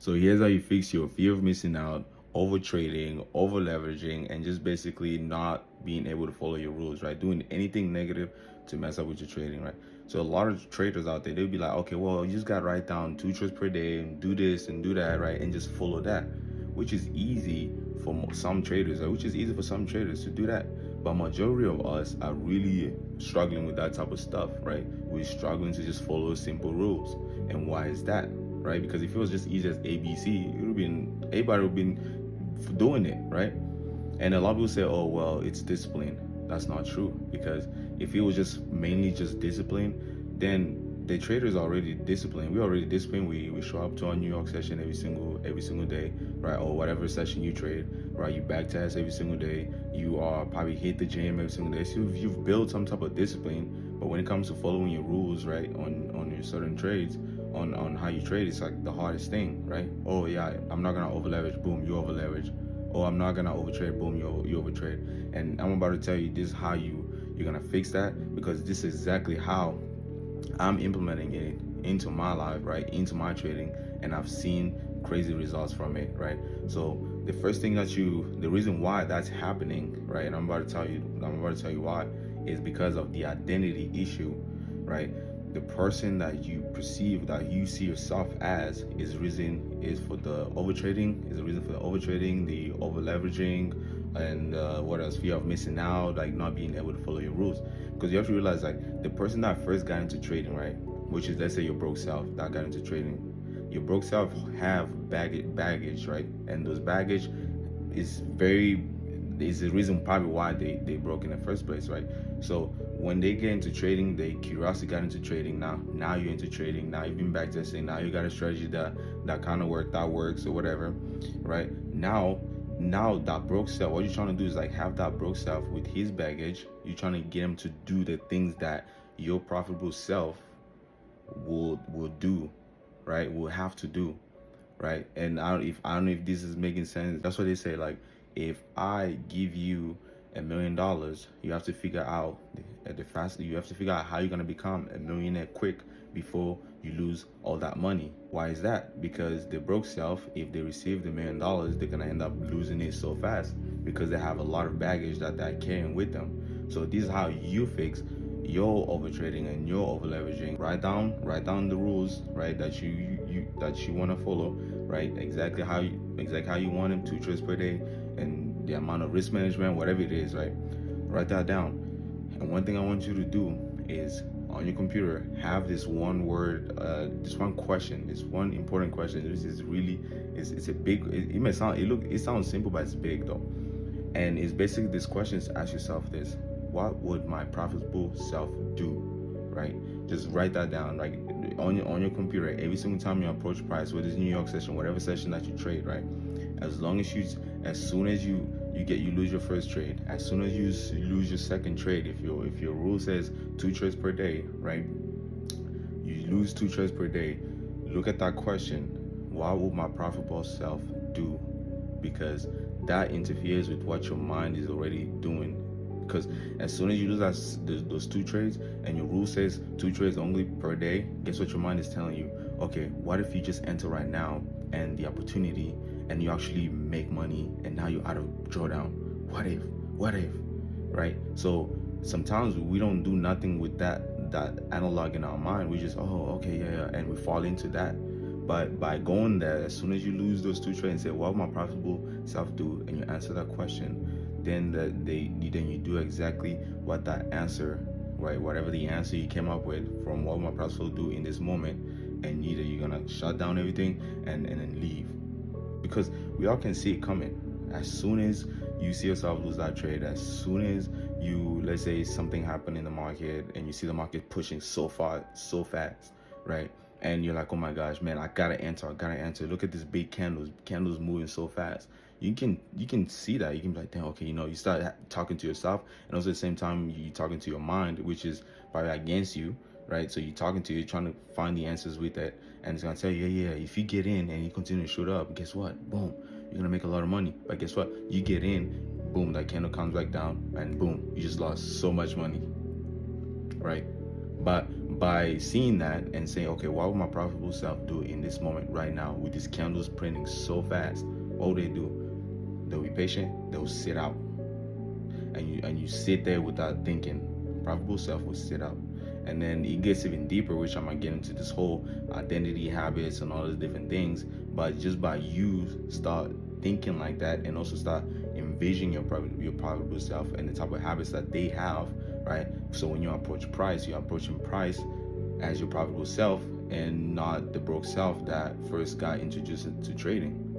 So here's how you fix your fear of missing out, over trading, over leveraging, and just basically not being able to follow your rules, right? Doing anything negative to mess up with your trading, right? So a lot of traders out there, they'll be like, okay, well, you just got to write down 2 trades per day and do this and do that, right? And just follow that, which is easy for some traders, right? Which is easy for some traders to do that. But majority of us are really struggling with that type of stuff, right? We're struggling to just follow simple rules. And why is that? Right? Because if it was just easy as ABC, it would have been everybody would have been doing it, right? And a lot of people say, "Oh, well, it's discipline." That's not true, because if it was just mainly just discipline, then the traders are already disciplined. We're already disciplined. We show up to our New York session every single day, right? Or whatever session you trade, right? You back test every single day. You are probably hit the gym every single day. So you've built some type of discipline. But when it comes to following your rules, right, on your certain trades, on how you trade, it's like the hardest thing, right? Oh yeah, I'm not gonna over leverage. Boom, you over leverage. Oh, I'm not gonna overtrade. Boom, you overtrade. And I'm about to tell you this is how you're gonna fix that, because this is exactly how I'm implementing it into my life, right, into my trading, and I've seen crazy results from it, right? So the first thing the reason why that's happening, right, and I'm about to tell you why, is because of the identity issue, right? The person that you perceive, that you see yourself as, is for the overtrading, the over leveraging, and what else? Fear of missing out, like not being able to follow your rules. Because you have to realize, like, the person that first got into trading, right, which is, let's say, your broke self that got into trading, your broke self have baggage, right? And those baggage is the reason probably why they broke in the first place, right? So when they get into trading, they curiosity got into trading. Now you're into trading. Now you've been back testing. Now you got a strategy that kind of works or whatever, right? Now that broke self, what you're trying to do is like have that broke self with his baggage. You're trying to get him to do the things that your profitable self will do, right? Will have to do, right? And I don't know if this is making sense. That's what they say. Like, if I give you $1 million, you have to figure out you have to figure out how you're gonna become a millionaire quick before you lose all that money. Why is that? Because the broke self, if they receive the $1 million, they're gonna end up losing it so fast because they have a lot of baggage that they're carrying with them. So this is how you fix your over trading and your over leveraging. Write down the rules, right, that you want to follow, right? Exactly how you want them, 2 trades per day, and the amount of risk management, whatever it is, right? Write that down. And one thing I want you to do is, on your computer, have this one word, this one question, this one important question. This is really, it's a big, it sounds simple, but it's big though. And it's basically this question is, ask yourself this: what would my profitable self do, right? Just write that down, like on your computer. Every single time you approach price, whether it's New York session, whatever session that you trade, right? As soon as you lose your first trade, as soon as you lose your second trade, if your rule says 2 trades per day, right? You lose 2 trades per day. Look at that question: what would my profitable self do? Because that interferes with what your mind is already doing. Because as soon as you lose those 2 trades, and your rule says 2 trades only per day, guess what your mind is telling you? Okay, what if you just enter right now and the opportunity, and you actually make money, and now you're out of drawdown? What if, right? So sometimes we don't do nothing with that analog in our mind. We just, oh, okay, yeah, and we fall into that. But by going there, as soon as you lose those 2 trades and say, what will my profitable self do, and you answer that question, then you do exactly what that answer, right? Whatever the answer you came up with from what my profitable do in this moment, and either you're gonna shut down everything and then leave, because we all can see it coming. As soon as you see yourself lose that trade, as soon as let's say something happened in the market and you see the market pushing so far, so fast, right? And you're like, oh my gosh, man, I gotta enter. Look at this big candles moving so fast. You can see that. You can be like, damn, okay, you start talking to yourself, and also at the same time you talking to your mind, which is probably against you, right? So you're trying to find the answers with it, and it's gonna tell you, yeah, if you get in and you continue to shoot up, guess what? Boom, you're gonna make a lot of money. But guess what? You get in, boom, that candle comes back down, and boom, you just lost so much money, right? But by seeing that and saying, okay, what would my profitable self do in this moment right now with these candles printing so fast? What would they do? They'll be patient. They'll sit out, and you sit there without thinking. Profitable self will sit out, and then it gets even deeper, which I might get into this whole identity habits and all these different things. But just by you start thinking like that, and also start envisioning your profitable self and the type of habits that they have, right? So when you approach price, you're approaching price as your profitable self and not the broke self that first got introduced to trading.